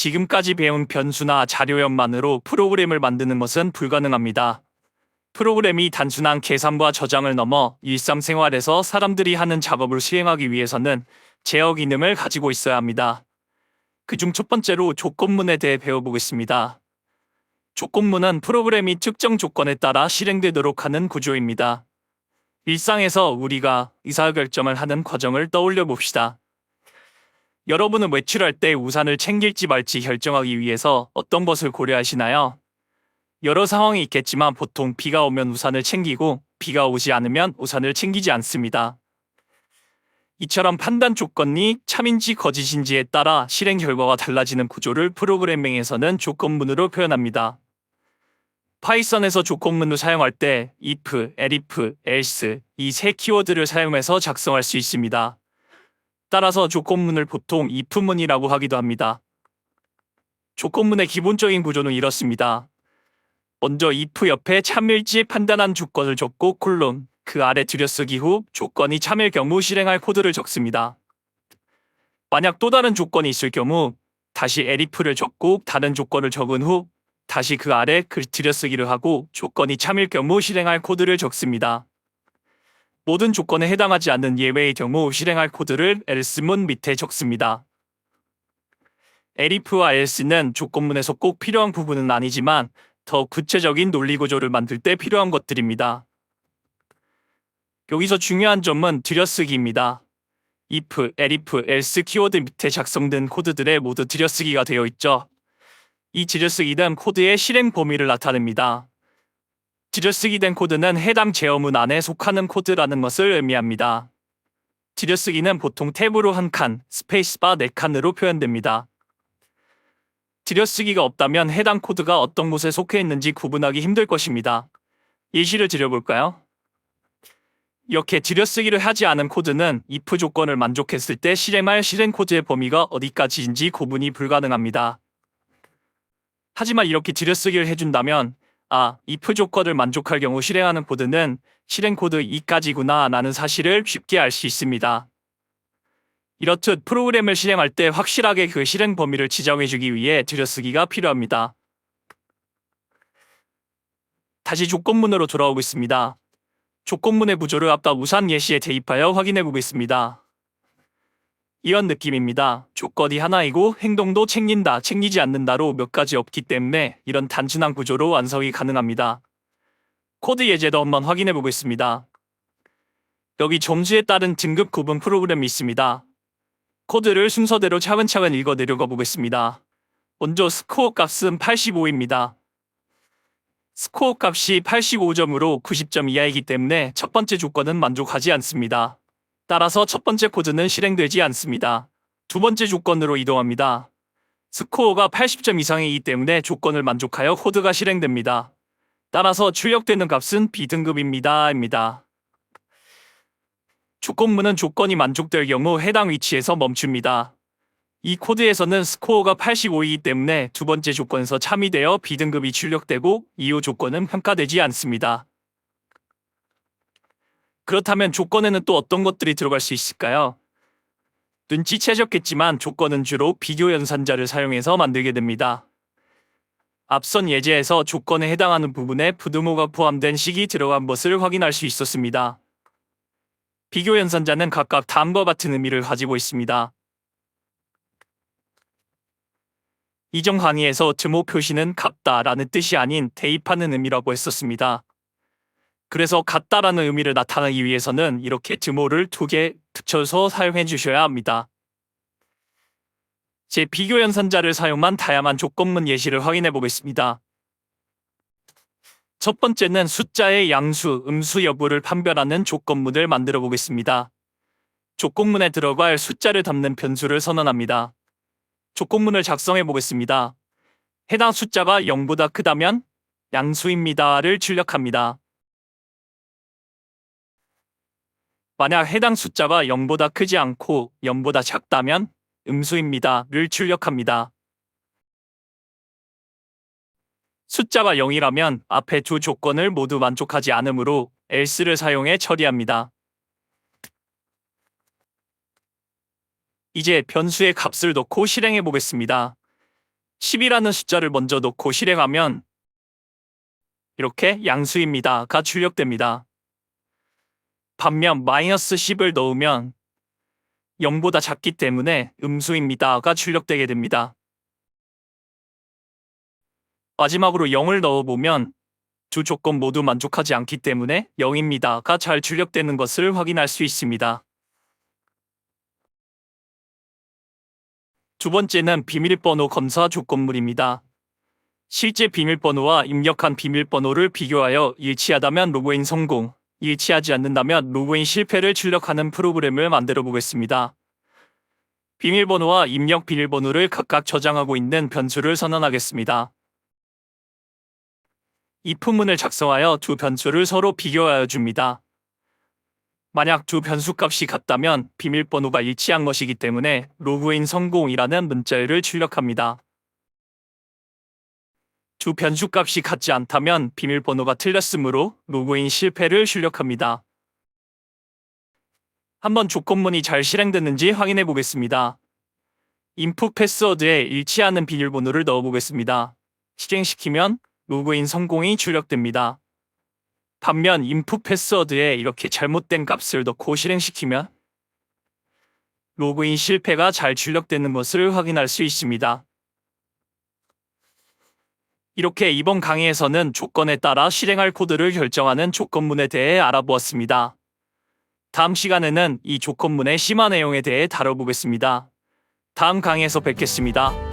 지금까지 배운 변수나 자료형만으로 프로그램을 만드는 것은 불가능합니다. 프로그램이 단순한 계산과 저장을 넘어 일상생활에서 사람들이 하는 작업을 수행하기 위해서는 제어 기능을 가지고 있어야 합니다. 그중 첫 번째로 조건문에 대해 배워보겠습니다. 조건문은 프로그램이 특정 조건에 따라 실행되도록 하는 구조입니다. 일상에서 우리가 의사결정을 하는 과정을 떠올려 봅시다. 여러분은 외출할 때 우산을 챙길지 말지 결정하기 위해서 어떤 것을 고려하시나요? 여러 상황이 있겠지만 보통 비가 오면 우산을 챙기고 비가 오지 않으면 우산을 챙기지 않습니다. 이처럼 판단 조건이 참인지 거짓인지에 따라 실행 결과가 달라지는 구조를 프로그래밍에서는 조건문으로 표현합니다. 파이썬에서 조건문을 사용할 때 if, elif, else 이 세 키워드를 사용해서 작성할 수 있습니다. 따라서 조건문을 보통 if문이라고 하기도 합니다. 조건문의 기본적인 구조는 이렇습니다. 먼저 if 옆에 참일지 판단한 조건을 적고 콜론, 그 아래 들여쓰기 후 조건이 참일 경우 실행할 코드를 적습니다. 만약 또 다른 조건이 있을 경우 다시 elif를 적고 다른 조건을 적은 후 다시 그 아래 들여쓰기를 하고 조건이 참일 경우 실행할 코드를 적습니다. 모든 조건에 해당하지 않는 예외의 경우 실행할 코드를 else문 밑에 적습니다. elif와 else는 조건문에서 꼭 필요한 부분은 아니지만 더 구체적인 논리 구조를 만들 때 필요한 것들입니다. 여기서 중요한 점은 들여쓰기입니다. if, elif, else 키워드 밑에 작성된 코드들에 모두 들여쓰기가 되어 있죠. 이 들여쓰기는 코드의 실행 범위를 나타냅니다. 들여쓰기 된 코드는 해당 제어문 안에 속하는 코드라는 것을 의미합니다. 들여쓰기는 보통 탭으로 한 칸, 스페이스바 4칸으로 표현됩니다. 들여쓰기가 없다면 해당 코드가 어떤 곳에 속해 있는지 구분하기 힘들 것입니다. 예시를 드려볼까요? 이렇게 들여쓰기를 하지 않은 코드는 if 조건을 만족했을 때 실행할 실행 코드의 범위가 어디까지인지 구분이 불가능합니다. 하지만 이렇게 들여쓰기를 해준다면 if 조건을 만족할 경우 실행하는 코드는 실행 코드 2까지구나 라는 사실을 쉽게 알 수 있습니다. 이렇듯 프로그램을 실행할 때 확실하게 그 실행 범위를 지정해주기 위해 들여쓰기가 필요합니다. 다시 조건문으로 돌아오겠습니다. 조건문의 구조를 아까 우산 예시에 대입하여 확인해 보겠습니다. 이런 느낌입니다. 조건이 하나이고 행동도 챙긴다, 챙기지 않는다로 몇 가지 없기 때문에 이런 단순한 구조로 완성이 가능합니다. 코드 예제도 한번 확인해 보겠습니다. 여기 점수에 따른 등급 구분 프로그램이 있습니다. 코드를 순서대로 차근차근 읽어 내려가 보겠습니다. 먼저 스코어 값은 85입니다. 스코어 값이 85점으로 90점 이하이기 때문에 첫 번째 조건은 만족하지 않습니다. 따라서 첫 번째 코드는 실행되지 않습니다. 두 번째 조건으로 이동합니다. 스코어가 80점 이상이기 때문에 조건을 만족하여 코드가 실행됩니다. 따라서 출력되는 값은 B등급입니다. 조건문은 조건이 만족될 경우 해당 위치에서 멈춥니다. 이 코드에서는 스코어가 85이기 때문에 두 번째 조건에서 참이되어 B등급이 출력되고 이후 조건은 평가되지 않습니다. 그렇다면 조건에는 또 어떤 것들이 들어갈 수 있을까요? 눈치채셨겠지만 조건은 주로 비교 연산자를 사용해서 만들게 됩니다. 앞선 예제에서 조건에 해당하는 부분에 부등호가 포함된 식이 들어간 것을 확인할 수 있었습니다. 비교 연산자는 각각 다음과 같은 의미를 가지고 있습니다. 이전 강의에서 드모 표시는 같다라는 뜻이 아닌 대입하는 의미라고 했었습니다. 그래서 같다라는 의미를 나타내기 위해서는 이렇게 드모를 2개 붙여서 사용해 주셔야 합니다. 제 비교 연산자를 사용한 다양한 조건문 예시를 확인해 보겠습니다. 첫 번째는 숫자의 양수, 음수 여부를 판별하는 조건문을 만들어 보겠습니다. 조건문에 들어갈 숫자를 담는 변수를 선언합니다. 조건문을 작성해 보겠습니다. 해당 숫자가 0보다 크다면 양수입니다를 출력합니다. 만약 해당 숫자가 0보다 크지 않고 0보다 작다면 음수입니다를 출력합니다. 숫자가 0이라면 앞에 두 조건을 모두 만족하지 않으므로 else를 사용해 처리합니다. 이제 변수의 값을 넣고 실행해 보겠습니다. 10이라는 숫자를 먼저 넣고 실행하면 이렇게 양수입니다가 출력됩니다. 반면 마이너스 10을 넣으면 0보다 작기 때문에 음수입니다가 출력되게 됩니다. 마지막으로 0을 넣어보면 두 조건 모두 만족하지 않기 때문에 0입니다가 잘 출력되는 것을 확인할 수 있습니다. 두 번째는 비밀번호 검사 조건물입니다. 실제 비밀번호와 입력한 비밀번호를 비교하여 일치하다면 로그인 성공, 일치하지 않는다면 로그인 실패를 출력하는 프로그램을 만들어 보겠습니다. 비밀번호와 입력 비밀번호를 각각 저장하고 있는 변수를 선언하겠습니다. if문을 작성하여 두 변수를 서로 비교하여 줍니다. 만약 두 변수 값이 같다면 비밀번호가 일치한 것이기 때문에 로그인 성공이라는 문자열을 출력합니다. 두 변수 값이 같지 않다면 비밀번호가 틀렸으므로 로그인 실패를 출력합니다. 한번 조건문이 잘 실행됐는지 확인해 보겠습니다. 인풋 패스워드에 일치하는 비밀번호를 넣어 보겠습니다. 실행시키면 로그인 성공이 출력됩니다. 반면 인풋 패스워드에 이렇게 잘못된 값을 넣고 실행시키면 로그인 실패가 잘 출력되는 것을 확인할 수 있습니다. 이렇게 이번 강의에서는 조건에 따라 실행할 코드를 결정하는 조건문에 대해 알아보았습니다. 다음 시간에는 이 조건문의 심화 내용에 대해 다뤄보겠습니다. 다음 강의에서 뵙겠습니다.